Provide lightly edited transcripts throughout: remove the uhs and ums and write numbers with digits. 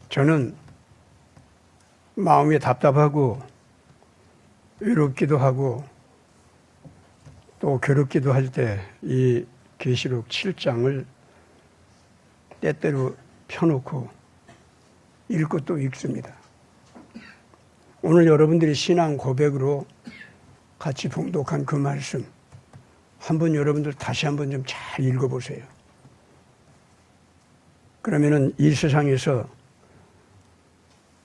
저는 마음이 답답하고 외롭기도 하고 또 괴롭기도 할 때 이 계시록 7장을 때때로 펴놓고 읽고 또 읽습니다. 오늘 여러분들이 신앙 고백으로 같이 봉독한 그 말씀 한번 여러분들 다시 한번 좀 잘 읽어보세요. 그러면은 이 세상에서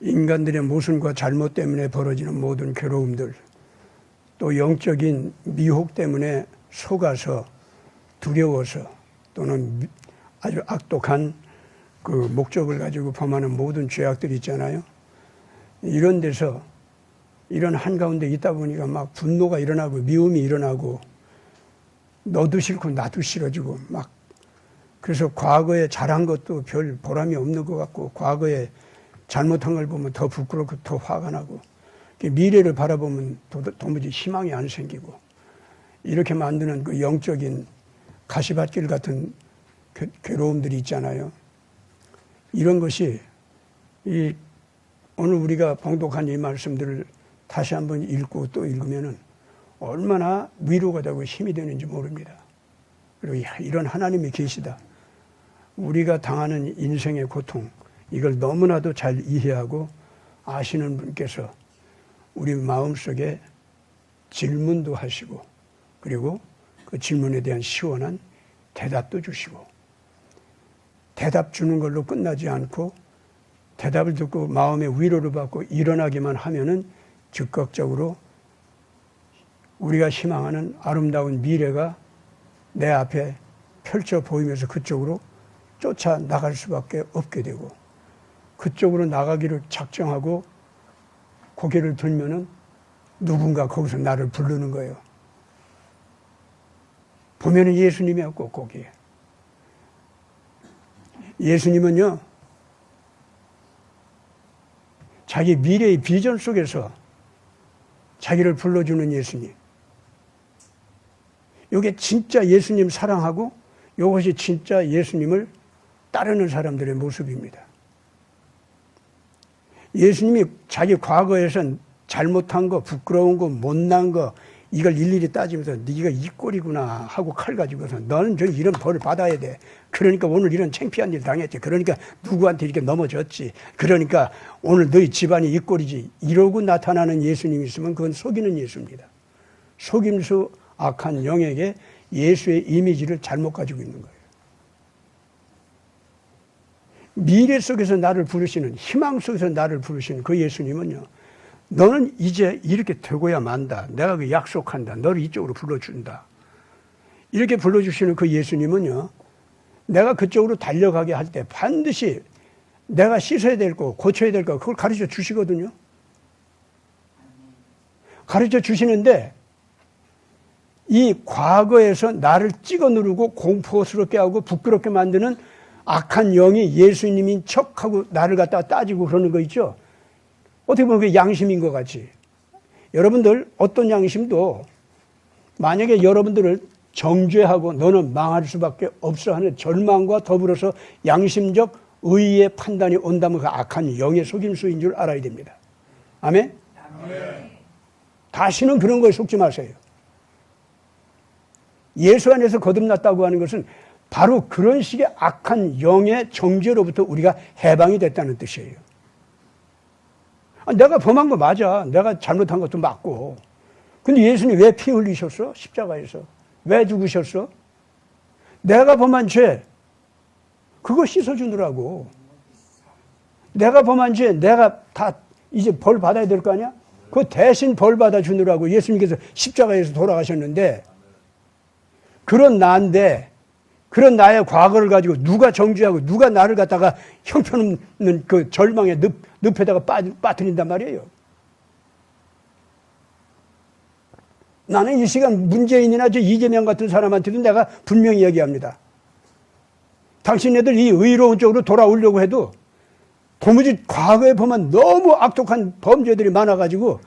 인간들의 모순과 잘못 때문에 벌어지는 모든 괴로움들, 또 영적인 미혹 때문에 속아서 두려워서 또는 아주 악독한 그 목적을 가지고 범하는 모든 죄악들이 있잖아요. 이런 데서 이런 한가운데 있다 보니까 막 분노가 일어나고 미움이 일어나고 너도 싫고 나도 싫어지고 막 그래서 과거에 잘한 것도 별 보람이 없는 것 같고 과거에 잘못한 걸 보면 더 부끄럽고 더 화가 나고 미래를 바라보면 도무지 희망이 안 생기고 이렇게 만드는 그 영적인 가시밭길 같은 괴로움들이 있잖아요. 이런 것이 오늘 우리가 봉독한 이 말씀들을 다시 한번 읽고 또 읽으면은 얼마나 위로가 되고 힘이 되는지 모릅니다. 그리고 이런 하나님이 계시다. 우리가 당하는 인생의 고통, 이걸 너무나도 잘 이해하고 아시는 분께서 우리 마음속에 질문도 하시고 그리고 그 질문에 대한 시원한 대답도 주시고 대답 주는 걸로 끝나지 않고 대답을 듣고 마음의 위로를 받고 일어나기만 하면은 즉각적으로 우리가 희망하는 아름다운 미래가 내 앞에 펼쳐 보이면서 그쪽으로 쫓아 나갈 수밖에 없게 되고 그쪽으로 나가기를 작정하고 고개를 들면은 누군가 거기서 나를 부르는 거예요. 보면은 예수님이었고 거기에. 예수님은요, 자기 미래의 비전 속에서 자기를 불러주는 예수님. 이게 진짜 예수님 사랑하고 이것이 진짜 예수님을 따르는 사람들의 모습입니다. 예수님이 자기 과거에선 잘못한 거, 부끄러운 거, 못난 거 이걸 일일이 따지면서 네가 이 꼴이구나 하고 칼 가지고서 너는 저 이런 벌을 받아야 돼. 그러니까 오늘 이런 창피한 일 당했지. 그러니까 누구한테 이렇게 넘어졌지. 그러니까 오늘 너희 집안이 이 꼴이지. 이러고 나타나는 예수님이 있으면 그건 속이는 예수입니다. 속임수 악한 영에게 예수의 이미지를 잘못 가지고 있는 거예요. 미래 속에서 나를 부르시는, 희망 속에서 나를 부르시는 그 예수님은요, 너는 이제 이렇게 되고야 만다. 내가 그 약속한다. 너를 이쪽으로 불러준다. 이렇게 불러주시는 그 예수님은요, 내가 그쪽으로 달려가게 할 때 반드시 내가 씻어야 될 거, 고쳐야 될 거, 그걸 가르쳐 주시거든요. 가르쳐 주시는데, 이 과거에서 나를 찍어 누르고 공포스럽게 하고 부끄럽게 만드는 악한 영이 예수님인 척하고 나를 갖다가 따지고 그러는 거 있죠. 어떻게 보면 그게 양심인 것 같지. 여러분들 어떤 양심도 만약에 여러분들을 정죄하고 너는 망할 수밖에 없어 하는 절망과 더불어서 양심적 의의 판단이 온다면 그 악한 영의 속임수인 줄 알아야 됩니다. 아멘? 아멘. 다시는 그런 거에 속지 마세요. 예수 안에서 거듭났다고 하는 것은 바로 그런 식의 악한 영의 정죄로부터 우리가 해방이 됐다는 뜻이에요. 내가 범한 거 맞아. 내가 잘못한 것도 맞고. 근데 예수님 왜 피 흘리셨어? 십자가에서. 왜 죽으셨어? 내가 범한 죄, 그거 씻어주느라고. 내가 범한 죄, 내가 다 이제 벌 받아야 될 거 아니야? 그 대신 벌 받아주느라고 예수님께서 십자가에서 돌아가셨는데, 그런 나인데, 그런 나의 과거를 가지고 누가 정죄하고 누가 나를 갖다가 형편없는 그 절망의 늪에다가 빠뜨린단 말이에요. 나는 이 시간 문재인이나 저 이재명 같은 사람한테도 내가 분명히 얘기합니다. 당신네들 이 의로운 쪽으로 돌아오려고 해도 도무지 과거에 보면 너무 악독한 범죄들이 많아가지고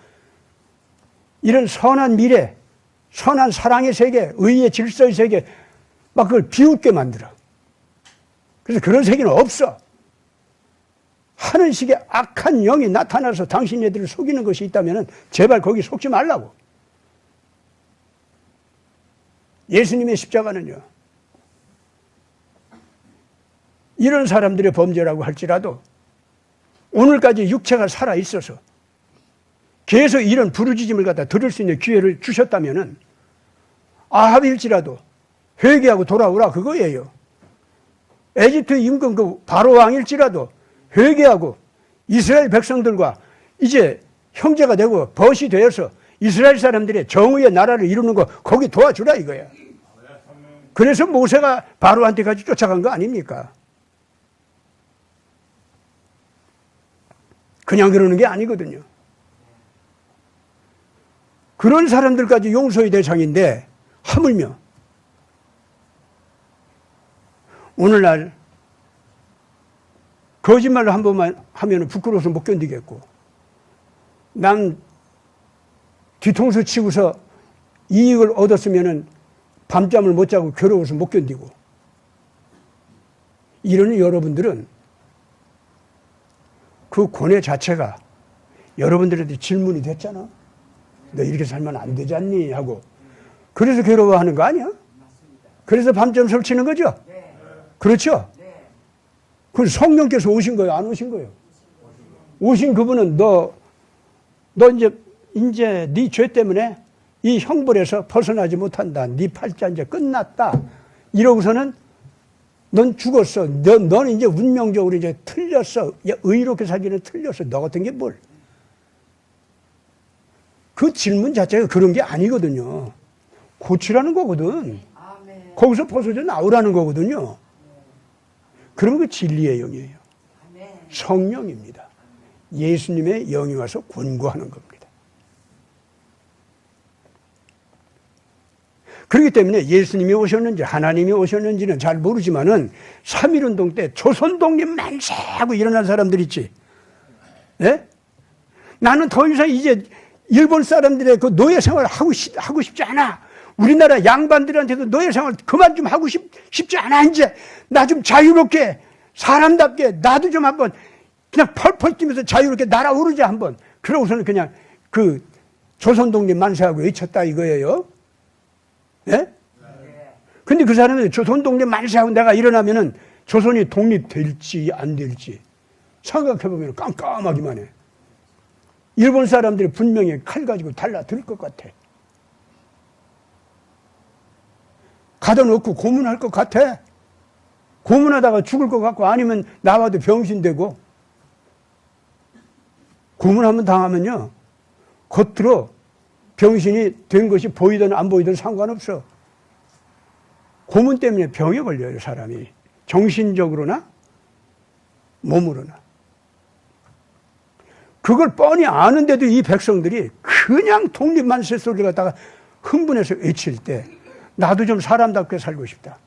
이런 선한 미래, 선한 사랑의 세계, 의의 질서의 세계 막 그걸 비웃게 만들어. 그래서 그런 세계는 없어. 하는 식의 악한 영이 나타나서 당신 애들을 속이는 것이 있다면 제발 거기 속지 말라고. 예수님의 십자가는요, 이런 사람들의 범죄라고 할지라도 오늘까지 육체가 살아있어서 계속 이런 부르짖음을 갖다 들을 수 있는 기회를 주셨다면 아합일지라도 회개하고 돌아오라 그거예요. 에집트 임금 그 바로 왕일지라도 회개하고 이스라엘 백성들과 이제 형제가 되고 벗이 되어서 이스라엘 사람들의 정의의 나라를 이루는 거 거기 도와주라 이거야. 그래서 모세가 바로한테까지 쫓아간 거 아닙니까? 그냥 그러는 게 아니거든요. 그런 사람들까지 용서의 대상인데 하물며 오늘날 거짓말을 한 번만 하면 부끄러워서 못 견디겠고 난 뒤통수 치고서 이익을 얻었으면 밤잠을 못 자고 괴로워서 못 견디고 이러는 여러분들은 그 고뇌 자체가 여러분들한테 질문이 됐잖아. 너 이렇게 살면 안 되지 않니? 하고. 그래서 괴로워하는 거 아니야? 그래서 밤잠 설치는 거죠? 그렇죠? 그건 성령께서 오신 거예요? 안 오신 거예요? 오신 그분은 너 이제 네 죄 때문에 이 형벌에서 벗어나지 못한다. 네 팔자 이제 끝났다. 이러고서는 넌 죽었어. 너는 이제 운명적으로 이제 틀렸어. 의롭게 살기는 틀렸어. 너 같은 게 뭘? 그 질문 자체가 그런 게 아니거든요. 고치라는 거거든. 아멘. 거기서 벗어져 나오라는 거거든요. 그러면 그 진리의 영이에요. 아멘. 성령입니다. 예수님의 영이 와서 권고하는 겁니다. 그렇기 때문에 예수님이 오셨는지 하나님이 오셨는지는 잘 모르지만은 3.1운동 때 조선 독립 만세하고 일어난 사람들 있지. 예? 나는 더 이상 이제 일본 사람들의 그 노예 생활을 하고 싶지 않아. 우리나라 양반들한테도 노예 생활 그만 좀 하고 싶지 않아. 이제 나 좀 자유롭게 사람답게 나도 좀 한번 그냥 펄펄 뛰면서 자유롭게 날아오르자 한번. 그러고서는 그냥 그 조선 독립 만세하고 외쳤다 이거예요. 예? 근데 그 사람이 조선 독립 만세하고 내가 일어나면은 조선이 독립될지 안 될지 생각해보면 깜깜하기만 해. 일본 사람들이 분명히 칼 가지고 달라들 것 같아. 가다 놓고 고문할 것 같아. 고문하다가 죽을 것 같고 아니면 나와도 병신되고. 고문 한번 당하면요. 겉으로 병신이 된 것이 보이든 안 보이든 상관없어. 고문 때문에 병에 걸려요, 사람이. 정신적으로나 몸으로나. 그걸 뻔히 아는데도 이 백성들이 그냥 독립만세 소리를 갖다가 흥분해서 외칠 때 나도 좀 사람답게 살고 싶다.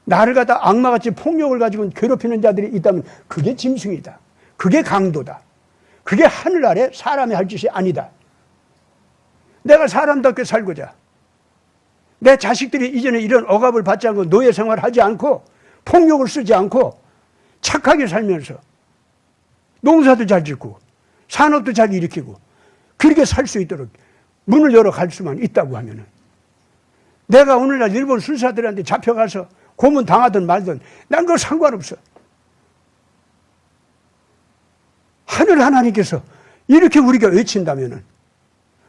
나를 갖다 악마같이 폭력을 가지고 괴롭히는 자들이 있다면 그게 짐승이다. 그게 강도다. 그게 하늘 아래 사람이 할 짓이 아니다. 내가 사람답게 살고자. 내 자식들이 이제는 이런 억압을 받지 않고 노예 생활을 하지 않고 폭력을 쓰지 않고 착하게 살면서 농사도 잘 짓고 산업도 잘 일으키고 그렇게 살 수 있도록 문을 열어갈 수만 있다고 하면은 내가 오늘날 일본 술사들한테 잡혀가서 고문 당하든 말든 난 그거 상관없어. 하늘 하나님께서 이렇게 우리가 외친다면은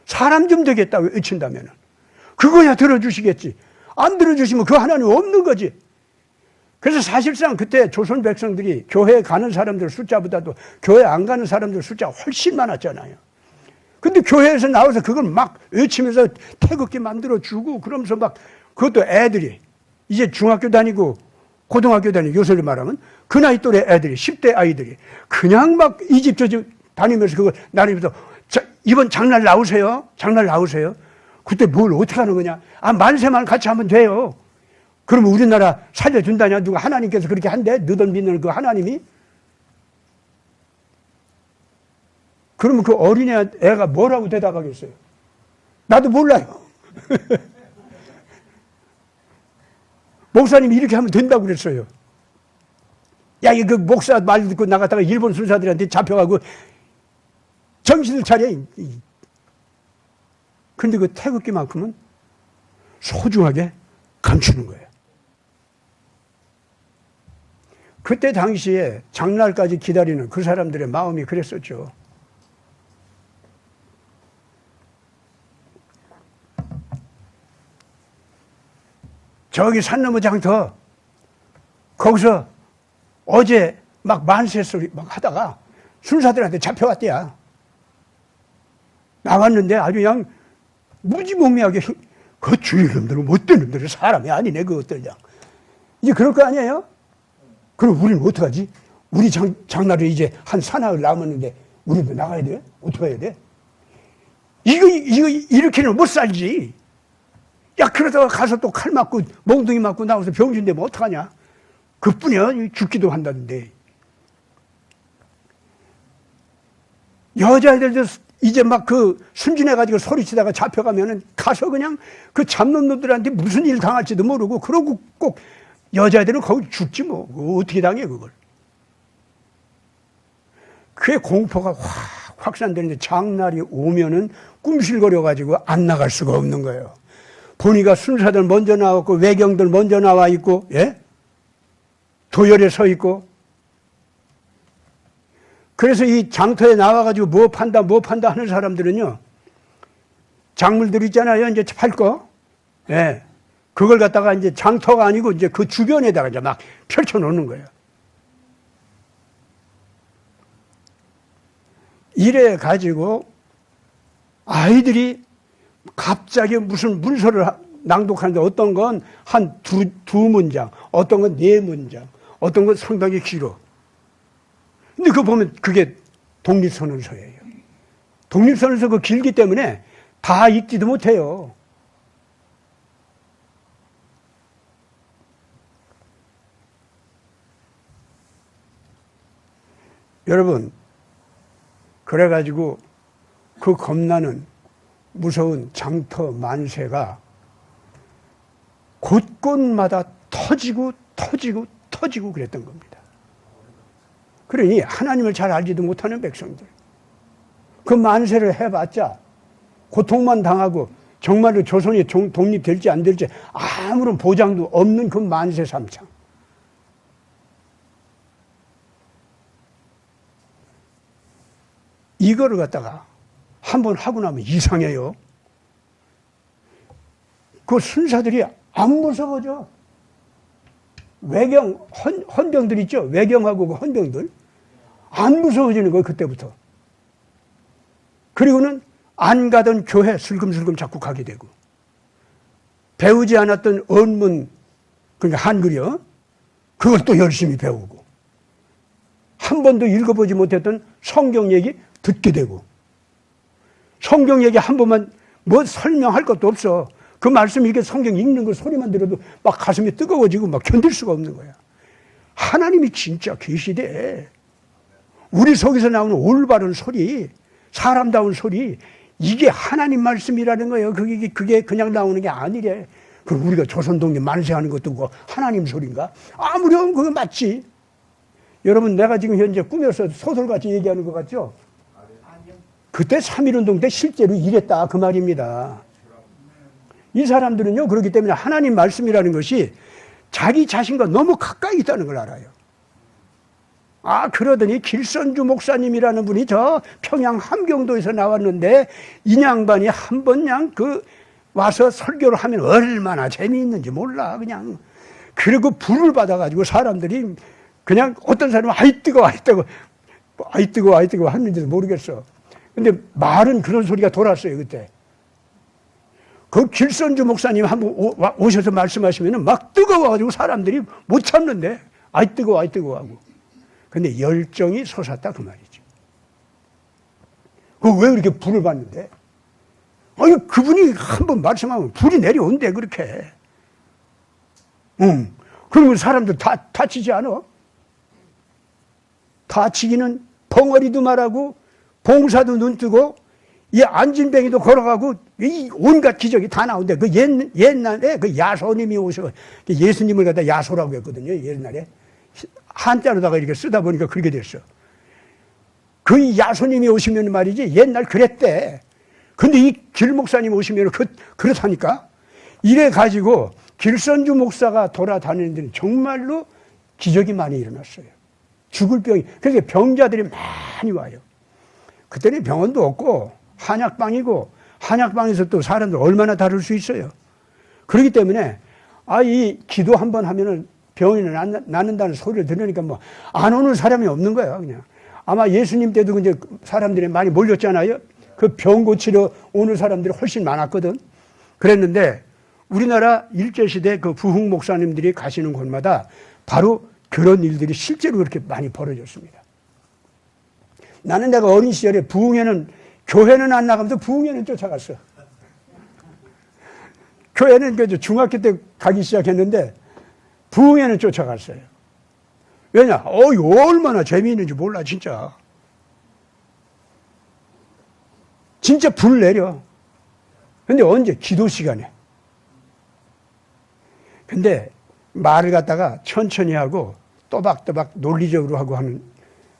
사람 좀 되겠다고 외친다면은 그거야 들어주시겠지. 안 들어주시면 그 하나님 없는 거지. 그래서 사실상 그때 조선 백성들이 교회에 가는 사람들 숫자보다도 교회 안 가는 사람들 숫자가 훨씬 많았잖아요. 근데 교회에서 나와서 그걸 막 외치면서 태극기 만들어주고 그러면서 막 그것도 애들이 이제 중학교 다니고 고등학교 다니고 요새를 말하면 그 나이 또래 애들이 10대 아이들이 그냥 막 이 집 저 집 다니면서 그거 나누면서 이번 장날 나오세요. 장날 나오세요. 그때 뭘 어떻게 하는 거냐. 아 만세만 같이 하면 돼요. 그러면 우리나라 살려준다냐. 누가 하나님께서 그렇게 한대. 너들 믿는 그 하나님이. 그러면 그 어린애 애가 뭐라고 대답하겠어요. 나도 몰라요. 목사님이 이렇게 하면 된다고 그랬어요. 야, 이 그 목사 말 듣고 나갔다가 일본 순사들한테 잡혀가고 정신을 차려. 근데 그 태극기만큼은 소중하게 감추는 거예요. 그때 당시에 장날까지 기다리는 그 사람들의 마음이 그랬었죠. 저기 산 너머 장터 거기서 어제 막 만세 소리 막 하다가 순사들한테 잡혀갔대야. 나왔는데 아주 그냥 무지몽매하게 그 주위 놈들은 못된 놈들은 사람이 아니네 그것들. 이제 그럴 거 아니에요? 그럼 우리는 어떡하지? 우리 장날에 이제 한 사나흘 남았는데 우리도 나가야 돼? 어떻게 해야 돼? 이거 이렇게는 못 살지. 야, 그러다가 가서 또 칼 맞고 몽둥이 맞고 나와서 병신 되면 어떡하냐? 그뿐이야. 죽기도 한다는데. 여자애들도 이제 막 그 순진해가지고 소리치다가 잡혀가면은 가서 그냥 그 잡는 놈들한테 무슨 일 당할지도 모르고 그러고 꼭 여자애들은 거기 죽지 뭐. 어떻게 당해, 그걸. 그게 공포가 확 확산되는데 장날이 오면은 꿈실거려가지고 안 나갈 수가 없는 거예요. 보니까 순사들 먼저 나왔고 외경들 먼저 나와 있고, 예? 도열에 서 있고. 그래서 이 장터에 나와가지고 뭐 판다 하는 사람들은요, 작물들 있잖아요, 이제 팔 거. 예. 그걸 갖다가 이제 장터가 아니고 이제 그 주변에다가 이제 막 펼쳐 놓는 거예요. 이래 가지고 아이들이 갑자기 무슨 문서를 낭독하는데 어떤 건 한 두 문장, 어떤 건 네 문장, 어떤 건 상당히 길어. 근데 그거 보면 그게 독립선언서예요. 독립선언서 그 길기 때문에 다 읽지도 못해요. 여러분, 그래가지고 그 겁나는 무서운 장터 만세가 곳곳마다 터지고 그랬던 겁니다. 그러니 하나님을 잘 알지도 못하는 백성들, 그 만세를 해봤자 고통만 당하고 정말로 조선이 독립될지 안 될지 아무런 보장도 없는 그 만세 삼창. 이거를 갖다가 한번 하고 나면 이상해요. 그 순사들이 안 무서워져. 외경, 헌병들 있죠? 외경하고 그 헌병들. 안 무서워지는 거예요, 그때부터. 그리고는 안 가던 교회 슬금슬금 자꾸 가게 되고. 배우지 않았던 언문, 그러니까 한글이요. 그걸 또 열심히 배우고. 한 번도 읽어보지 못했던 성경 얘기 듣게 되고. 성경 얘기 한 번만 뭐 설명할 것도 없어. 그 말씀 이게 성경 읽는 거 소리만 들어도 막 가슴이 뜨거워지고 막 견딜 수가 없는 거야. 하나님이 진짜 계시대. 우리 속에서 나오는 올바른 소리, 사람다운 소리, 이게 하나님 말씀이라는 거예요. 그게 그냥 나오는 게 아니래. 그럼 우리가 조선 독립 만세하는 것도 그거 하나님 소리인가? 아무렴 그거 맞지. 여러분, 내가 지금 현재 꾸며서 소설같이 얘기하는 것 같죠? 그때 3.1운동 때 실제로 이랬다 그 말입니다. 이 사람들은요, 그렇기 때문에 하나님 말씀이라는 것이 자기 자신과 너무 가까이 있다는 걸 알아요. 아, 그러더니 길선주 목사님이라는 분이 저 평양 함경도에서 나왔는데 이 양반이 한 번 그냥 와서 설교를 하면 얼마나 재미있는지 몰라, 그냥. 그리고 불을 받아가지고 사람들이 그냥 어떤 사람은 아이 뜨거워 하는지도 모르겠어. 근데 말은 그런 소리가 돌았어요, 그때. 그 길선주 목사님 한번 오셔서 말씀하시면 막 뜨거워가지고 사람들이 못 참는데, 아이 뜨거워 하고. 근데 열정이 솟았다, 그 말이죠. 왜 이렇게 불을 받는데? 아니, 그분이 한번 말씀하면 불이 내려온대, 그렇게. 그러면 사람들 다 다치지 않아? 다치기는 벙어리도 말하고, 봉사도 눈뜨고, 이 안진뱅이도 걸어가고, 이 온갖 기적이 다 나오는데, 그 옛날에 그 야소님이 오셔, 예수님을 갖다 야소라고 했거든요, 옛날에. 한자로다가 이렇게 쓰다 보니까 그렇게 됐어. 그 야손님이 오시면 말이지 옛날 그랬대. 근데 이 길 목사님 오시면 그렇다니까. 이래 가지고 길선주 목사가 돌아다니는 데는 정말로 기적이 많이 일어났어요. 죽을 병이. 그래서 병자들이 많이 와요. 그때는 병원도 없고 한약방이고 한약방에서 또 사람들 얼마나 다룰 수 있어요. 그렇기 때문에 이 기도 한번 하면은 병이 낫는다는 소리를 들으니까 뭐 안 오는 사람이 없는 거예요, 그냥. 아마 예수님 때도 이제 사람들이 많이 몰렸잖아요. 그 병 고치러 오는 사람들이 훨씬 많았거든. 그랬는데 우리나라 일제시대 그 부흥 목사님들이 가시는 곳마다 바로 그런 일들이 실제로 그렇게 많이 벌어졌습니다. 나는 내가 어린 시절에 부흥회는, 교회는 안 나가면서 부흥회는 쫓아갔어. 교회는 그 중학교 때 가기 시작했는데 부흥회는 쫓아갔어요. 왜냐? 얼마나 재미있는지 몰라, 진짜. 진짜 불 내려. 근데 언제? 기도 시간에. 근데 말을 갖다가 천천히 하고 또박또박 논리적으로 하고 하는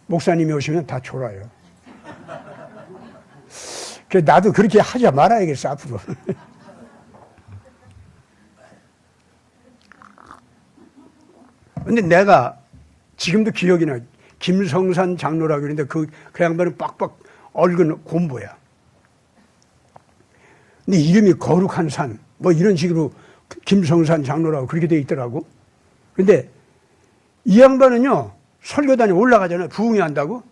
목사님이 오시면 다 졸아요. 그래서 나도 그렇게 하지 말아야겠어, 앞으로. 근데 내가 지금도 기억이 나. 김성산 장로라고 그러는데 그 양반은 빡빡 얽은 곰보야. 근데 이름이 거룩한 산, 뭐 이런 식으로 김성산 장로라고 그렇게 돼 있더라고. 근데 이 양반은요, 설교단에 올라가잖아요. 부흥회 한다고.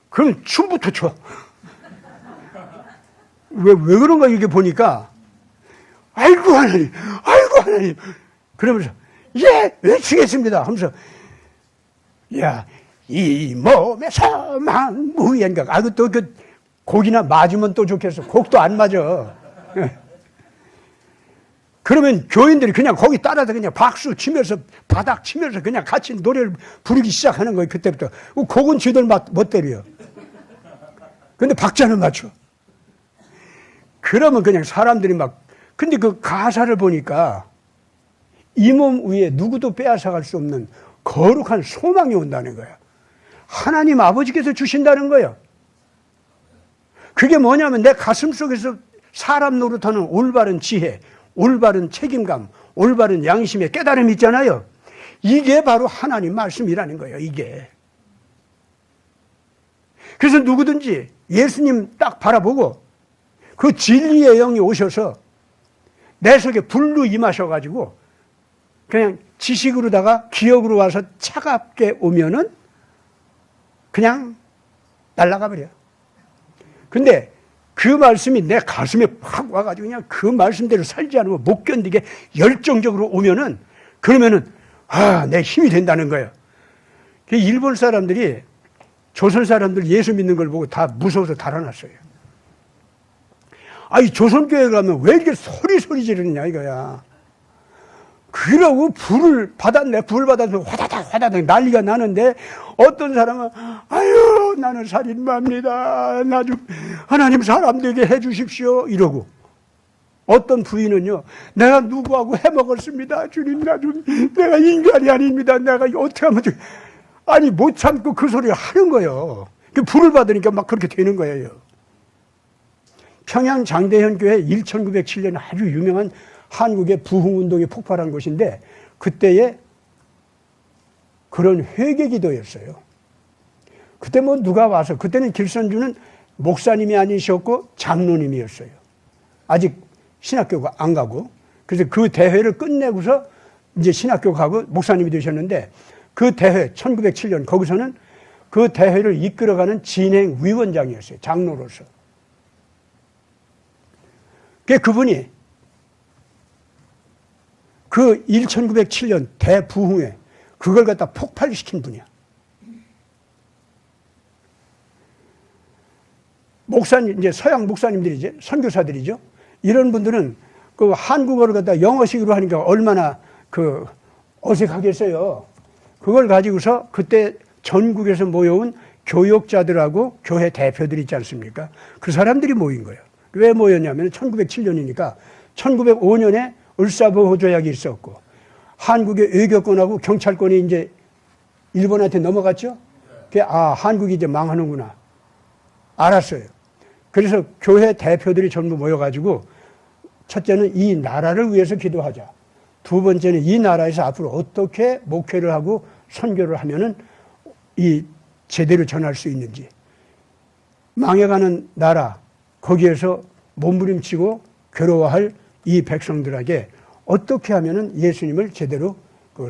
그럼 춤부터 춰. 왜 그런가 이렇게 보니까, 아이고 하나님, 아이고 하나님. 그러면서, 예, 외치겠습니다 하면서, 야, 이 몸에서 만무연각. 또 그 곡이나 맞으면 또 좋겠어. 곡도 안 맞아. 그러면 교인들이 그냥 거기 따라서 그냥 박수 치면서 바닥 치면서 그냥 같이 노래를 부르기 시작하는 거예요. 그때부터. 곡은 쥐들 못 때려. 근데 박자는 맞춰. 그러면 그냥 사람들이 근데 그 가사를 보니까 이 몸 위에 누구도 빼앗아갈 수 없는 거룩한 소망이 온다는 거야. 하나님 아버지께서 주신다는 거예요. 그게 뭐냐면 내 가슴 속에서 사람 노릇하는 올바른 지혜, 올바른 책임감, 올바른 양심의 깨달음이 있잖아요. 이게 바로 하나님 말씀이라는 거예요, 이게. 그래서 누구든지 예수님 딱 바라보고 그 진리의 영이 오셔서 내 속에 불로 임하셔가지고 그냥 지식으로다가 기억으로 와서 차갑게 오면은 그냥 날아가 버려. 근데 그 말씀이 내 가슴에 확 와가지고 그냥 그 말씀대로 살지 않으면 못 견디게 열정적으로 오면은 그러면은 내 힘이 된다는 거예요. 일본 사람들이 조선 사람들 예수 믿는 걸 보고 다 무서워서 달아났어요. 이 조선교회 가면 왜 이렇게 소리 지르느냐 이거야. 그러고 불을 받아서 화다닥 난리가 나는데 어떤 사람은 아유 나는 살인마입니다. 나 좀 하나님 사람 되게 해 주십시오 이러고, 어떤 부인은요 내가 누구하고 해먹었습니다. 주님 내가 인간이 아닙니다. 내가 어떻게 하면 못 참고 그 소리를 하는 거예요. 그 불을 받으니까 막 그렇게 되는 거예요. 평양 장대현 교회 1907년에 아주 유명한 한국의 부흥운동이 폭발한 곳인데 그때의 그런 회개기도였어요. 그때 누가 와서, 그때는 길선주는 목사님이 아니셨고 장로님이었어요. 아직 신학교가 안 가고. 그래서 그 대회를 끝내고서 이제 신학교 가고 목사님이 되셨는데 그 대회 1907년 거기서는 그 대회를 이끌어가는 진행위원장이었어요. 장로로서. 그분이 그 1907년 대부흥회 그걸 갖다 폭발시킨 분이야. 목사님, 이제 서양 목사님들이죠. 선교사들이죠. 이런 분들은 그 한국어를 갖다 영어식으로 하니까 얼마나 그 어색하겠어요. 그걸 가지고서 그때 전국에서 모여온 교역자들하고 교회 대표들 있지 않습니까? 그 사람들이 모인 거예요. 왜 모였냐면 1907년이니까 1905년에 을사보호 조약이 있었고 한국의 외교권하고 경찰권이 이제 일본한테 넘어갔죠? 한국이 이제 망하는구나. 알았어요. 그래서 교회 대표들이 전부 모여가지고 첫째는 이 나라를 위해서 기도하자. 두 번째는 이 나라에서 앞으로 어떻게 목회를 하고 선교를 하면은 이 제대로 전할 수 있는지. 망해가는 나라, 거기에서 몸부림치고 괴로워할 이 백성들에게 어떻게 하면은 예수님을 제대로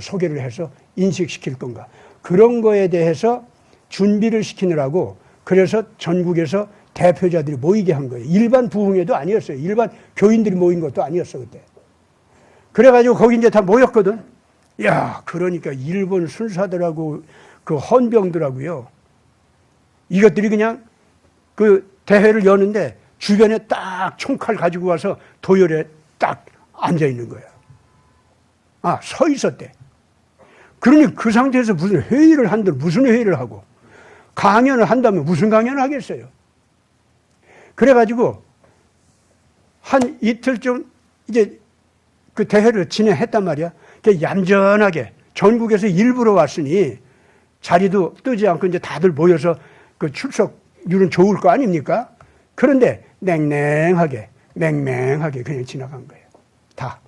소개를 해서 인식시킬 건가. 그런 거에 대해서 준비를 시키느라고 그래서 전국에서 대표자들이 모이게 한 거예요. 일반 부흥회도 아니었어요. 일반 교인들이 모인 것도 아니었어, 그때. 그래가지고 거기 이제 다 모였거든. 야, 그러니까 일본 순사들하고 그 헌병들하고요. 이것들이 그냥 그 대회를 여는데 주변에 딱 총칼 가지고 와서 도열에 딱 앉아 있는 거야. 서 있었대. 그러니 그 상태에서 무슨 회의를 한들 무슨 회의를 하고 강연을 한다면 무슨 강연을 하겠어요. 그래가지고 한 이틀쯤 이제 그 대회를 진행했단 말이야. 얌전하게 전국에서 일부러 왔으니 자리도 뜨지 않고 이제 다들 모여서 그 출석률은 좋을 거 아닙니까? 그런데 맹맹하게 그냥 지나간 거예요. 다.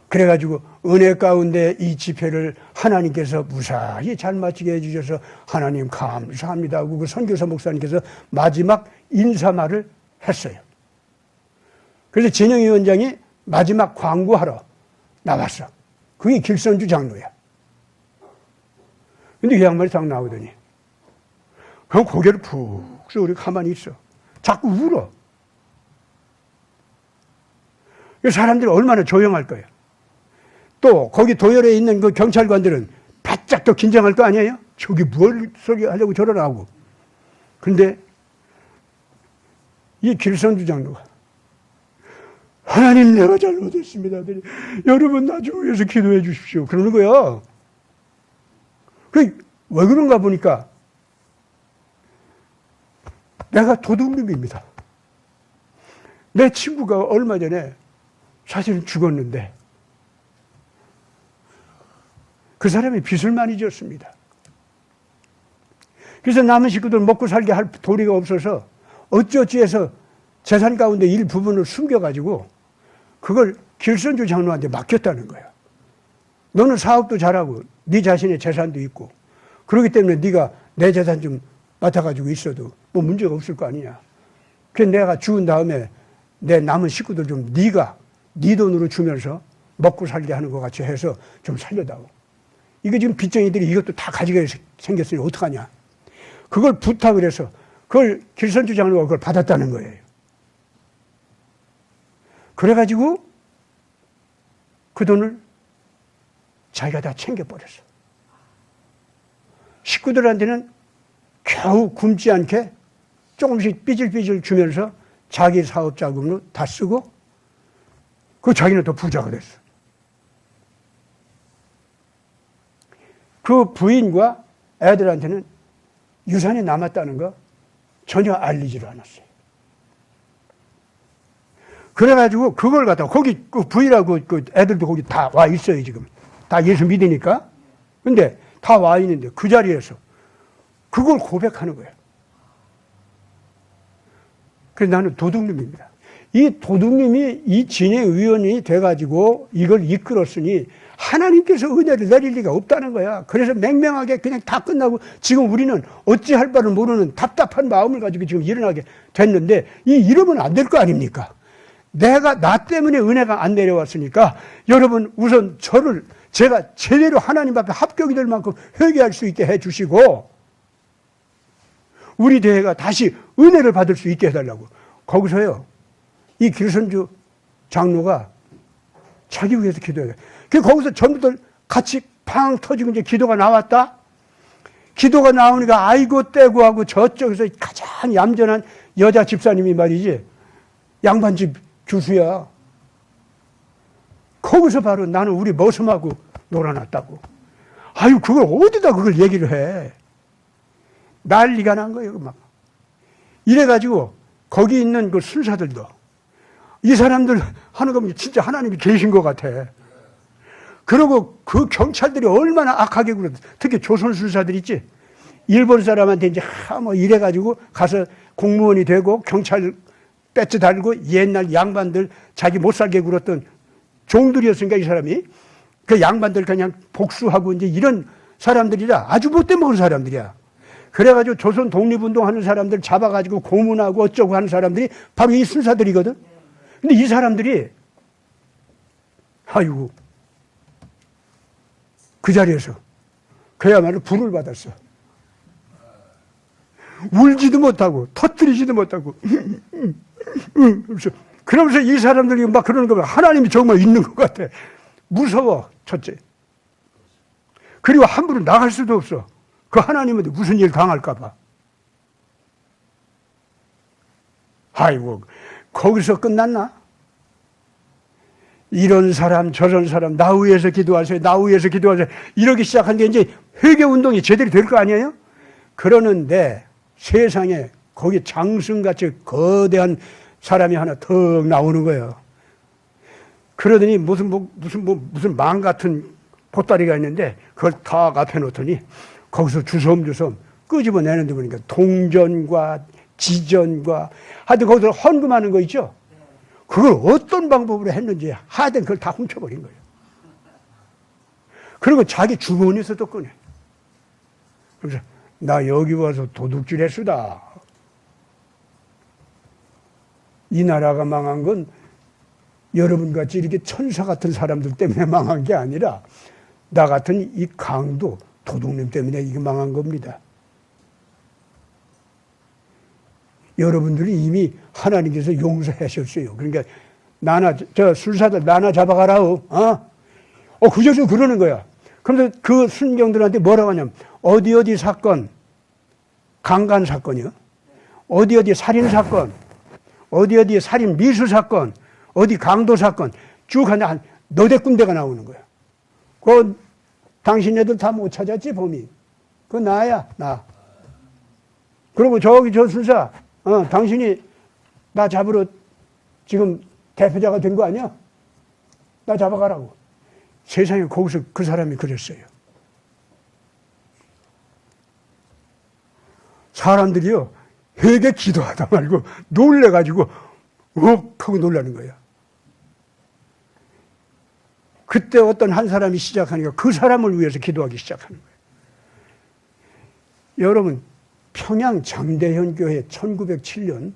그래가지고 은혜 가운데 이 집회를 하나님께서 무사히 잘 마치게 해주셔서 하나님 감사합니다 하고 그 선교사 목사님께서 마지막 인사말을 했어요. 그래서 진영위원장이 마지막 광고하러 나왔어. 그게 길선주 장로야. 근데 이 양반이 딱 나오더니 그냥 고개를 푹 숙이고 가만히 있어. 자꾸 울어. 사람들이 얼마나 조용할 거예요. 또 거기 도열에 있는 그 경찰관들은 바짝 더 긴장할 거 아니에요? 저기 뭘 소리 하려고 저러라고. 근데 이 길선주 장로가 하나님 내가 잘못했습니다. 여러분 나 좀 위해서 기도해 주십시오. 그러는 거야. 왜 그런가 보니까 내가 도둑놈입니다. 내 친구가 얼마 전에 사실은 죽었는데 그 사람이 빚을 많이 졌습니다. 그래서 남은 식구들 먹고 살게 할 도리가 없어서 어찌어찌 해서 재산 가운데 일부분을 숨겨가지고 그걸 길선주 장로한테 맡겼다는 거야. 너는 사업도 잘하고 네 자신의 재산도 있고 그렇기 때문에 네가 내 재산 좀 맡아가지고 있어도 뭐 문제가 없을 거 아니냐. 그래서 내가 죽은 다음에 내 남은 식구들 좀 네가 네 돈으로 주면서 먹고 살게 하는 것 같이 해서 좀 살려다오. 이게 지금 빚쟁이들이 이것도 다 가지게 생겼으니 어떡하냐. 그걸 부탁을 해서 그걸 길선주 장로가 그걸 받았다는 거예요. 그래가지고 그 돈을 자기가 다 챙겨버렸어. 식구들한테는 겨우 굶지 않게 조금씩 삐질삐질 주면서 자기 사업 자금으로 다 쓰고 그 자기는 더 부자가 됐어. 그 부인과 애들한테는 유산이 남았다는 거 전혀 알리지를 않았어요. 그래가지고 그걸 갖다가 거기 그 부인하고 그 애들도 거기 다 와 있어요, 지금. 다 예수 믿으니까. 근데 다 와 있는데 그 자리에서 그걸 고백하는 거예요. 그래서 나는 도둑놈입니다. 이 도둑님이 이 진행위원이 돼가지고 이걸 이끌었으니 하나님께서 은혜를 내릴 리가 없다는 거야. 그래서 맹맹하게 그냥 다 끝나고 지금 우리는 어찌할 바를 모르는 답답한 마음을 가지고 지금 일어나게 됐는데 이러면 안 될 거 아닙니까? 나 때문에 은혜가 안 내려왔으니까 여러분 우선 제가 제대로 하나님 앞에 합격이 될 만큼 회개할 수 있게 해주시고 우리 대회가 다시 은혜를 받을 수 있게 해달라고. 거기서요, 이 길선주 장로가 자기 위해서 기도해요. 거기서 전부들 같이 팡 터지고 이제 기도가 나왔다? 기도가 나오니까 아이고 떼고 하고 저쪽에서 가장 얌전한 여자 집사님이 말이지, 양반집 교수야. 거기서 바로 나는 우리 머슴하고 놀아놨다고. 아유, 그걸 어디다 그걸 얘기를 해. 난리가 난 거예요, 막. 이래가지고, 거기 있는 그 순사들도, 이 사람들 하는 거 보면 진짜 하나님이 계신 것 같아. 그리고 그 경찰들이 얼마나 악하게 굴어. 특히 조선술사들 있지. 일본 사람한테 이제 뭐 이래가지고 가서 공무원이 되고 경찰 배지 달고 옛날 양반들 자기 못 살게 굴었던 종들이었으니까 이 사람이 그 양반들 그냥 복수하고 이제 이런 사람들이라 아주 못돼 먹은 사람들이야. 그래가지고 조선 독립운동 하는 사람들 잡아가지고 고문하고 어쩌고 하는 사람들이 바로 이 술사들이거든. 근데 이 사람들이 아이고 그 자리에서 그야말로 불을 받았어. 울지도 못하고 터뜨리지도 못하고 그러면서 이 사람들이 막 그러는 거 보면 하나님이 정말 있는 것 같아. 무서워. 첫째. 그리고 함부로 나갈 수도 없어. 그 하나님한테 무슨 일 당할까 봐. 아이고 거기서 끝났나? 이런 사람 저런 사람 나 위해서 기도하세요. 나 위해서 기도하세요. 이러기 시작한 게 이제 회개운동이 제대로 될 거 아니에요? 그러는데 세상에 거기 장승같이 거대한 사람이 하나 턱 나오는 거예요. 그러더니 무슨 망 같은 보따리가 있는데 그걸 탁 앞에 놓더니 거기서 주섬주섬 끄집어내는데 보니까 동전과 지전과 하여튼 거기서 헌금하는 거 있죠? 그걸 어떤 방법으로 했는지 하여튼 그걸 다 훔쳐버린 거예요. 그리고 자기 주머니에서 또 꺼내. 그래서 나 여기 와서 도둑질 했수다. 이 나라가 망한 건 여러분같이 이렇게 천사 같은 사람들 때문에 망한 게 아니라 나 같은 이 강도 도둑님 때문에 이게 망한 겁니다. 여러분들이 이미 하나님께서 용서하셨어요. 그러니까 저 술사들 나나 잡아가라오. 그저서 그러는 거야. 그런데 그 순경들한테 뭐라고 하냐면 어디 사건, 강간 사건이요. 어디 살인 사건, 어디 살인 미수 사건, 어디 강도 사건 쭉 한 너댓 군데가 나오는 거야. 그 당신네들 다 못 찾았지 범인. 그거 나야 나. 그리고 저기 저 술사 당신이 나 잡으러 지금 대표자가 된 거 아니야? 나 잡아가라고. 세상에 거기서 그 사람이 그랬어요. 사람들이요 회개 기도하다 말고 놀래가지고 하고 놀라는 거야. 그때 어떤 한 사람이 시작하니까 그 사람을 위해서 기도하기 시작하는 거예요. 여러분 평양 장대현 교회 1907년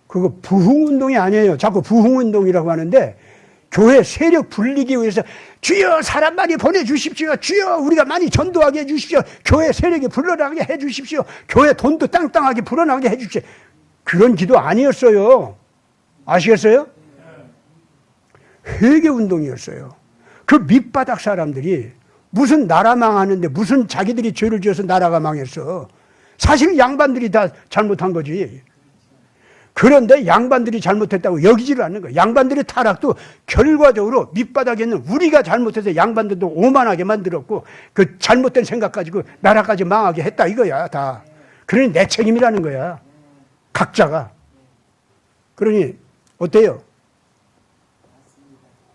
그거 부흥운동이 아니에요. 자꾸 부흥운동이라고 하는데 교회 세력 불리기 위해서 주여 사람 많이 보내주십시오. 주여 우리가 많이 전도하게 해주십시오. 교회 세력이 불러나가게 해주십시오. 교회 돈도 땅땅하게 불어나가게 해주십시오. 그런 기도 아니었어요. 아시겠어요? 회개운동이었어요. 그 밑바닥 사람들이 무슨 나라 망하는데 무슨 자기들이 죄를 지어서 나라가 망했어. 사실 양반들이 다 잘못한 거지. 그런데 양반들이 잘못했다고 여기지를 않는 거야. 양반들의 타락도 결과적으로 밑바닥에 있는 우리가 잘못해서 양반들도 오만하게 만들었고 그 잘못된 생각 가지고 나라까지 망하게 했다 이거야 다. 그러니 내 책임이라는 거야. 각자가. 그러니 어때요?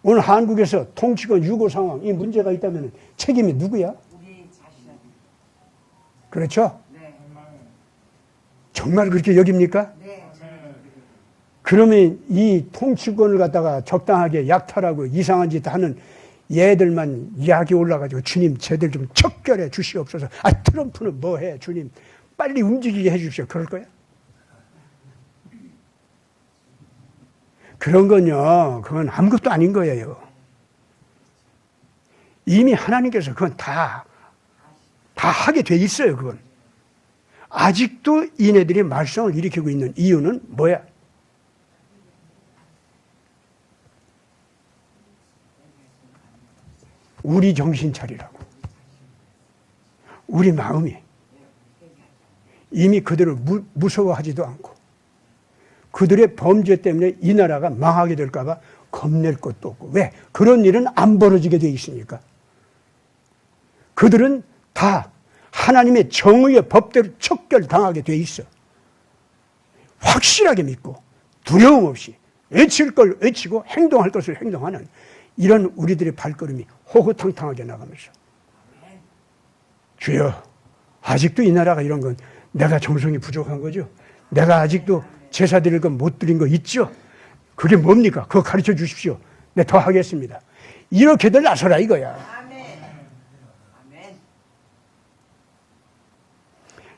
오늘 한국에서 통치권 유고 상황 이 문제가 있다면 책임이 누구야? 우리 자신입니다. 그렇죠? 네. 정말 그렇게 여깁니까? 네. 그러면 이 통치권을 갖다가 적당하게 약탈하고 이상한 짓 하는 얘들만 약이 올라가지고 주님 쟤들 좀 척결해 주시옵소서. 트럼프는 뭐해 주님 빨리 움직이게 해 주십시오. 그럴 거야? 그런 건요 그건 아무것도 아닌 거예요. 이미 하나님께서 그건 다 하게 돼 있어요. 그건 아직도 이네들이 말썽을 일으키고 있는 이유는 뭐야? 우리 정신 차리라고. 우리 마음이 이미 그들을 무서워하지도 않고 그들의 범죄 때문에 이 나라가 망하게 될까 봐 겁낼 것도 없고. 왜? 그런 일은 안 벌어지게 돼 있으니까. 그들은 다 하나님의 정의의 법대로 척결당하게 돼 있어. 확실하게 믿고 두려움 없이 외칠 걸 외치고 행동할 것을 행동하는 이런 우리들의 발걸음이 호호탕탕하게 나가면서 주여, 아직도 이 나라가 이런 건 내가 정성이 부족한 거죠. 내가 아직도 제사 드릴 건 못 드린 거 있죠. 그게 뭡니까? 그거 가르쳐 주십시오. 네, 더 하겠습니다. 이렇게들 나서라 이거야.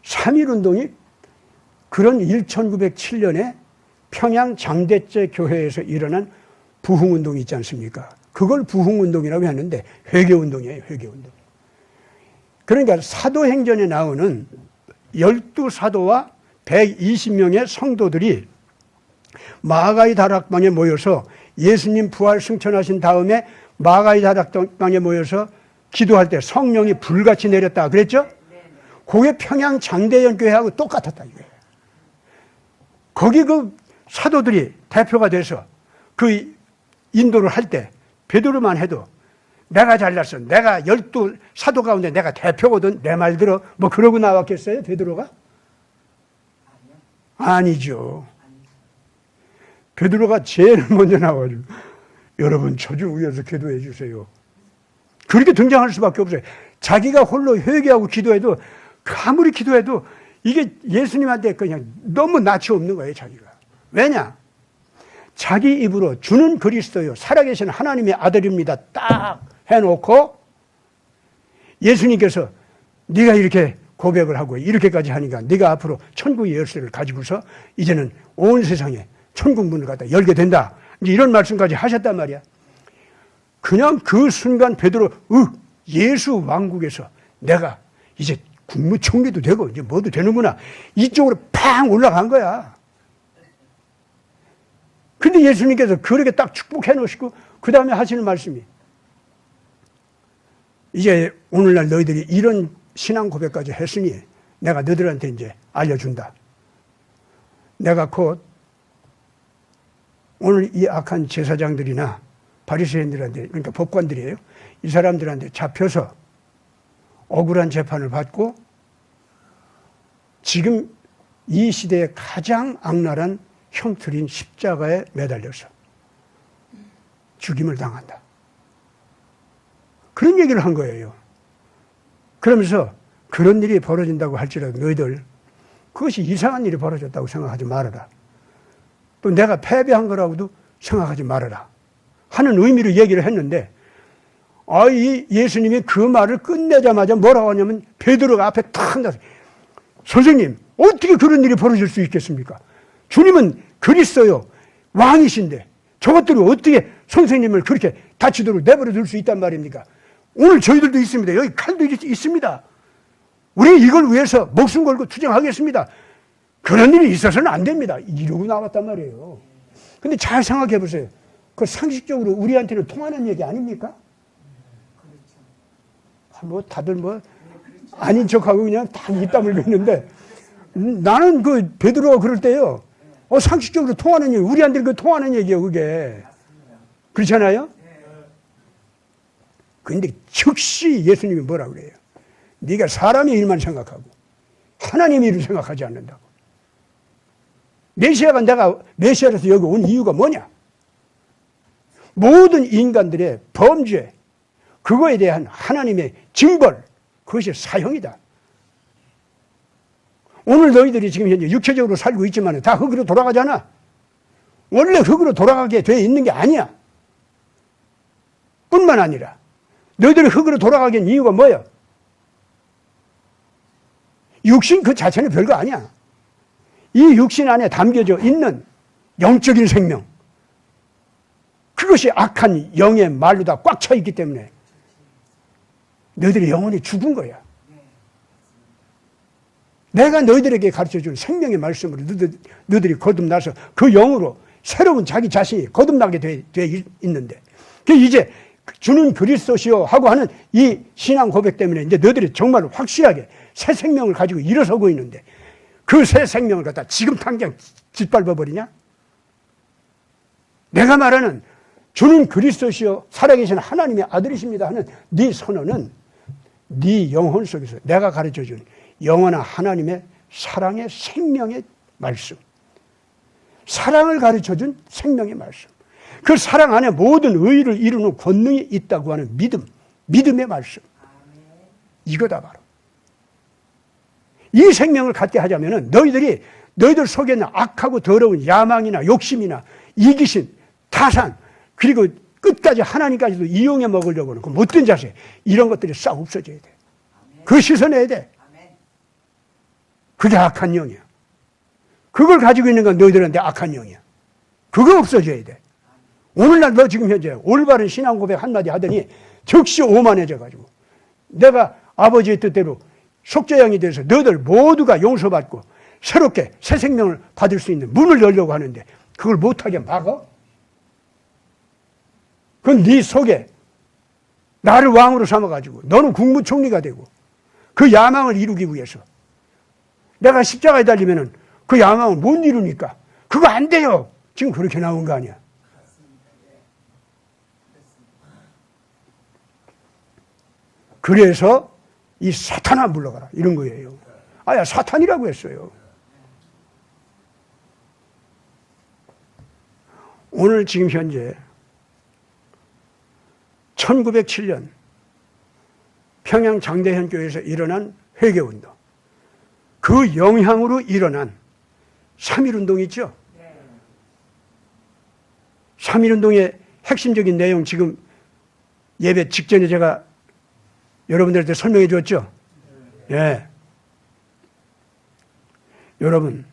3.1운동이 그런 1907년에 평양 장대째 교회에서 일어난 부흥운동이 있지 않습니까? 그걸 부흥운동이라고 했는데 회개운동이에요. 회개운동. 그러니까 사도행전에 나오는 12사도와 120명의 성도들이 마가의 다락방에 모여서 예수님 부활 승천하신 다음에 마가의 다락방에 모여서 기도할 때 성령이 불같이 내렸다 그랬죠? 그게 평양 장대연 교회하고 똑같았다 이거예요. 거기 그 사도들이 대표가 돼서 그 인도를 할 때 베드로만 해도 내가 잘났어. 내가 12사도 가운데 내가 대표거든. 내 말 들어. 뭐 그러고 나왔겠어요? 베드로가? 아니죠. 베드로가 제일 먼저 나와가지고 여러분 저를 위해서 기도해 주세요. 그렇게 등장할 수밖에 없어요. 자기가 홀로 회개하고 기도해도 아무리 기도해도 이게 예수님한테 그냥 너무 낯이 없는 거예요. 자기가. 왜냐? 자기 입으로 주는 그리스도요 살아계신 하나님의 아들입니다 딱 해놓고 예수님께서 네가 이렇게 고백을 하고 이렇게까지 하니까 네가 앞으로 천국의 열쇠를 가지고서 이제는 온 세상에 천국 문을 갖다 열게 된다. 이런 말씀까지 하셨단 말이야. 그냥 그 순간 베드로 예수 왕국에서 내가 이제 국무총리도 되고 이제 뭐도 되는구나. 이쪽으로 팡 올라간 거야. 근데 예수님께서 그렇게 딱 축복해 놓으시고 그 다음에 하시는 말씀이 이제 오늘날 너희들이 이런 신앙 고백까지 했으니 내가 너희들한테 이제 알려준다. 내가 곧 오늘 이 악한 제사장들이나 바리새인들한테 그러니까 법관들이에요. 이 사람들한테 잡혀서 억울한 재판을 받고 지금 이 시대의 가장 악랄한 형틀인 십자가에 매달려서 죽임을 당한다. 그런 얘기를 한 거예요. 그러면서 그런 일이 벌어진다고 할지라도 너희들 그것이 이상한 일이 벌어졌다고 생각하지 말아라. 또 내가 패배한 거라고도 생각하지 말아라. 하는 의미로 얘기를 했는데 이 예수님이 그 말을 끝내자마자 뭐라고 하냐면 베드로가 앞에 탁 나서 선생님 어떻게 그런 일이 벌어질 수 있겠습니까? 주님은 그리스도요 왕이신데 저것들이 어떻게 선생님을 그렇게 다치도록 내버려 둘 수 있단 말입니까? 오늘 저희들도 있습니다. 여기 칼도 있습니다. 우리 이걸 위해서 목숨 걸고 투쟁하겠습니다. 그런 일이 있어서는 안 됩니다. 이러고 나왔단 말이에요. 근데 잘 생각해 보세요. 그 상식적으로 우리한테는 통하는 얘기 아닙니까? 뭐 다들 뭐 아닌 척하고 그냥 다 입 다물고 있는데 나는 그 베드로가 그럴 때요. 상식적으로 통하는 얘기, 우리한테는 그 통하는 얘기예요, 그게. 그렇잖아요? 근데 즉시 예수님이 뭐라 그래요? 네가 사람의 일만 생각하고 하나님의 일을 생각하지 않는다고. 메시아가 내가 메시아라서 여기 온 이유가 뭐냐? 모든 인간들의 범죄, 그거에 대한 하나님의 징벌, 그것이 사형이다. 오늘 너희들이 지금 현재 육체적으로 살고 있지만 다 흙으로 돌아가잖아. 원래 흙으로 돌아가게 돼 있는 게 아니야. 뿐만 아니라 너희들이 흙으로 돌아가게 된 이유가 뭐야? 육신 그 자체는 별거 아니야. 이 육신 안에 담겨져 있는 영적인 생명, 그것이 악한 영의 말로 다 꽉 차 있기 때문에 너희들이 영원히 죽은 거야. 내가 너희들에게 가르쳐준 생명의 말씀으로 너희들이 거듭나서 그 영으로 새로운 자기 자신이 거듭나게 돼 있는데 이제 주는 그리스도시요 하고 하는 이 신앙 고백 때문에 이제 너희들이 정말 확실하게 새 생명을 가지고 일어서고 있는데 그 새 생명을 갖다 지금 당장 짓밟아버리냐? 내가 말하는 주는 그리스도시요 살아계신 하나님의 아들이십니다 하는 네 선언은 네 영혼 속에서 내가 가르쳐준 영원한 하나님의 사랑의 생명의 말씀, 사랑을 가르쳐준 생명의 말씀, 그 사랑 안에 모든 의의를 이루는 권능이 있다고 하는 믿음, 믿음의 말씀. 이거다 바로. 이 생명을 갖게 하자면은 너희들 속에 있는 악하고 더러운 야망이나 욕심이나 이기심, 타산, 그리고 끝까지 하나님까지도 이용해 먹으려고 하는 그 못된 자세, 이런 것들이 싹 없어져야 돼. 그거 씻어내야 돼. 그게 악한 영이야. 그걸 가지고 있는 건 너희들한테 악한 영이야. 그거 없어져야 돼. 오늘날 너 지금 현재 올바른 신앙 고백 한마디 하더니 즉시 오만해져가지고 내가 아버지의 뜻대로 속죄양이 돼서 너희들 모두가 용서받고 새롭게 새 생명을 받을 수 있는 문을 열려고 하는데 그걸 못하게 막어? 그건 네 속에 나를 왕으로 삼아가지고 너는 국무총리가 되고 그 야망을 이루기 위해서 내가 십자가에 달리면은 그 야망을 못 이루니까 그거 안 돼요. 지금 그렇게 나온 거 아니야. 그래서 이 사탄아 물러가라 이런 거예요. 아야 사탄이라고 했어요. 오늘 지금 현재 1907년 평양 장대현 교회에서 일어난 회개운동, 그 영향으로 일어난 3.1운동 있죠? 3.1운동의 핵심적인 내용 지금 예배 직전에 제가 여러분들한테 설명해 줬죠? 예. 여러분,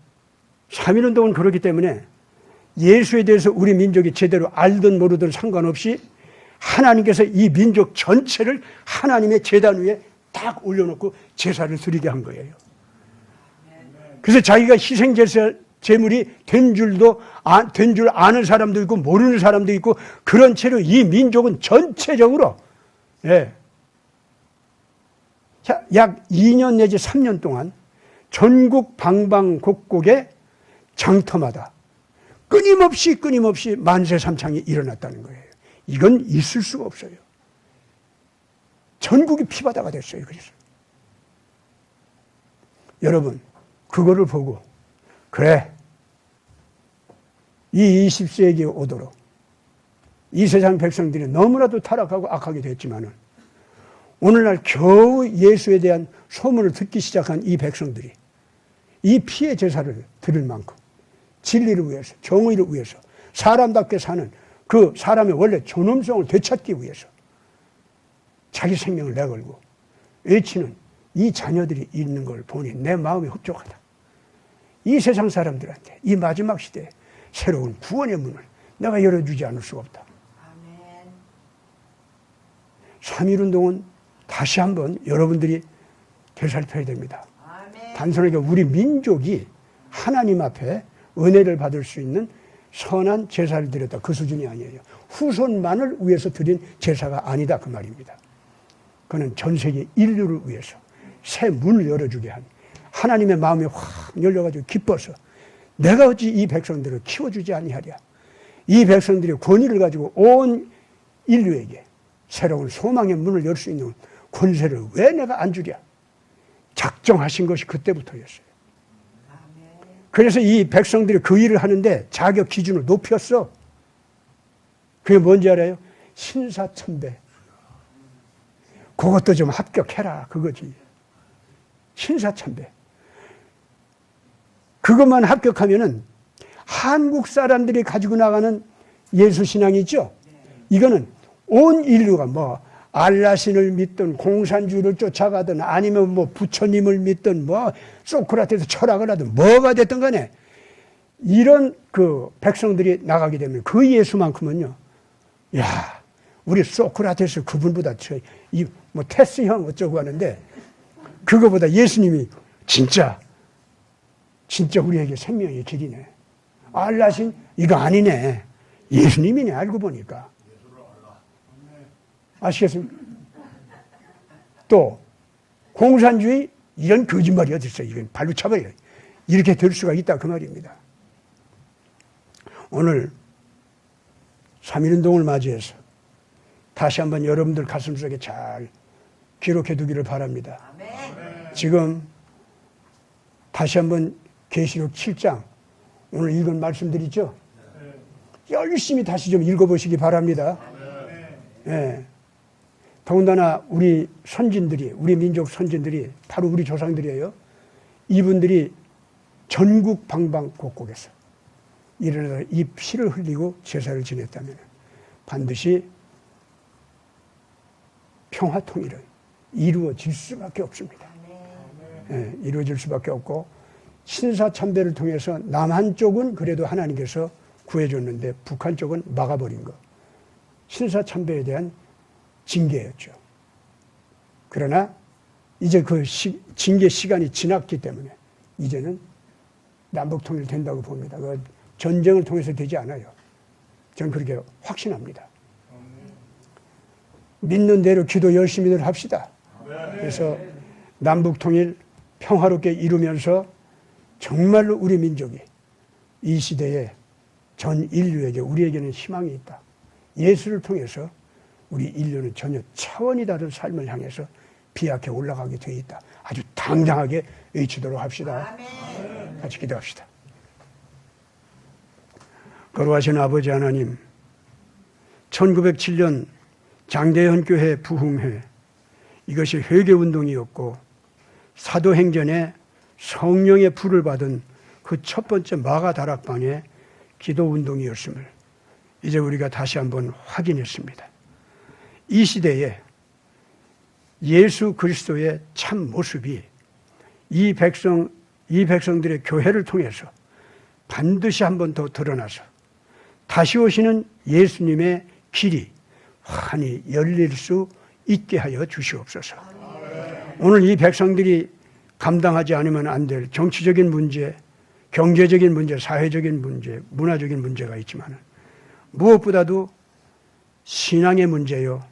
3.1운동은 그렇기 때문에 예수에 대해서 우리 민족이 제대로 알든 모르든 상관없이 하나님께서 이 민족 전체를 하나님의 제단 위에 딱 올려놓고 제사를 드리게 한 거예요. 그래서 자기가 희생 제물이 된 줄 아는 사람도 있고 모르는 사람도 있고 그런 채로 이 민족은 전체적으로 약 2년 내지 3년 동안 전국 방방곡곡의 장터마다 끊임없이 만세삼창이 일어났다는 거예요. 이건 있을 수가 없어요. 전국이 피바다가 됐어요. 그래서 여러분 그거를 보고 그래 이 20세기에 오도록 이 세상 백성들이 너무나도 타락하고 악하게 됐지만은 오늘날 겨우 예수에 대한 소문을 듣기 시작한 이 백성들이 이 피의 제사를 드릴 만큼 진리를 위해서 정의를 위해서 사람답게 사는 그 사람의 원래 존엄성을 되찾기 위해서 자기 생명을 내걸고 외치는 이 자녀들이 있는 걸 보니 내 마음이 흡족하다. 이 세상 사람들한테 이 마지막 시대에 새로운 구원의 문을 내가 열어주지 않을 수가 없다. 3.1운동은 다시 한번 여러분들이 되살펴야 됩니다. 단순하게 우리 민족이 하나님 앞에 은혜를 받을 수 있는 선한 제사를 드렸다. 그 수준이 아니에요. 후손만을 위해서 드린 제사가 아니다. 그 말입니다. 그는 전 세계 인류를 위해서 새 문을 열어주게 한 하나님의 마음이 확 열려가지고 기뻐서 내가 어찌 이 백성들을 키워주지 아니하랴. 이 백성들이 권위를 가지고 온 인류에게 새로운 소망의 문을 열 수 있는 권세를 왜 내가 안 주랴. 작정하신 것이 그때부터였어요. 그래서 이 백성들이 그 일을 하는데 자격 기준을 높였어. 그게 뭔지 알아요? 신사참배. 그것도 좀 합격해라. 그거지. 신사참배. 그것만 합격하면은 한국 사람들이 가지고 나가는 예수신앙이 있죠? 이거는 온 인류가 뭐 알라신을 믿든 공산주의를 쫓아가든 아니면 뭐 부처님을 믿든 뭐 소크라테스 철학을 하든 뭐가 됐든 간에 이런 그 백성들이 나가게 되면 그 예수만큼은요, 야, 우리 소크라테스 그분보다 이 뭐 테스 형 어쩌고 하는데 그거보다 예수님이 진짜 우리에게 생명의 길이네. 알라신 이거 아니네. 예수님이네. 알고 보니까. 아시겠습니까? 또 공산주의 이런 거짓말이 어디 있어요. 이건 발로 차버려요. 이렇게 될 수가 있다 그 말입니다. 오늘 3.1운동을 맞이해서 다시 한번 여러분들 가슴속에 잘 기록해 두기를 바랍니다. 지금 다시 한번 계시록 7장 오늘 읽은 말씀드리죠. 열심히 다시 좀 읽어보시기 바랍니다. 예. 더군다나 우리 선진들이, 우리 민족 선진들이 바로 우리 조상들이에요. 이분들이 전국 방방곡곡에서 일어나서 이 피를 흘리고 제사를 지냈다면 반드시 평화 통일은 이루어질 수밖에 없습니다. 예, 이루어질 수밖에 없고 신사참배를 통해서 남한 쪽은 그래도 하나님께서 구해줬는데 북한 쪽은 막아버린 거. 신사참배에 대한 징계였죠. 그러나 이제 그 징계 시간이 지났기 때문에 이제는 남북통일 된다고 봅니다. 그 전쟁을 통해서 되지 않아요. 저는 그렇게 확신합니다. 믿는 대로 기도 열심히들 합시다. 그래서 남북통일 평화롭게 이루면서 정말로 우리 민족이 이 시대에 전 인류에게 우리에게는 희망이 있다. 예수를 통해서 우리 인류는 전혀 차원이 다른 삶을 향해서 비약해 올라가게 되어 있다. 아주 당당하게 외치도록 합시다. 같이 기도합시다. 거룩하신 아버지 하나님, 1907년 장대현교회 부흥회, 이것이 회개운동이었고 사도행전에 성령의 불을 받은 그 첫 번째 마가다락방의 기도운동이었음을 이제 우리가 다시 한번 확인했습니다. 이 시대에 예수 그리스도의 참 모습이 이 백성들의 교회를 통해서 반드시 한 번 더 드러나서 다시 오시는 예수님의 길이 환히 열릴 수 있게 하여 주시옵소서. 오늘 이 백성들이 감당하지 않으면 안 될 정치적인 문제, 경제적인 문제, 사회적인 문제, 문화적인 문제가 있지만 무엇보다도 신앙의 문제요,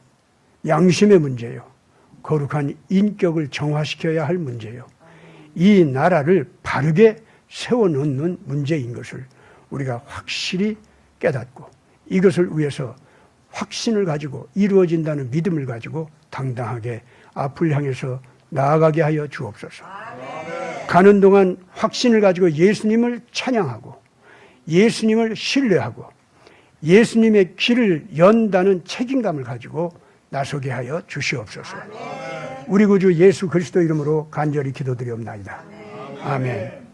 양심의 문제요, 거룩한 인격을 정화시켜야 할 문제요, 이 나라를 바르게 세워놓는 문제인 것을 우리가 확실히 깨닫고 이것을 위해서 확신을 가지고 이루어진다는 믿음을 가지고 당당하게 앞을 향해서 나아가게 하여 주옵소서. 가는 동안 확신을 가지고 예수님을 찬양하고 예수님을 신뢰하고 예수님의 길을 연다는 책임감을 가지고 나서게 하여 주시옵소서. 우리 구주 예수 그리스도 이름으로 간절히 기도드리옵나이다. 아멘.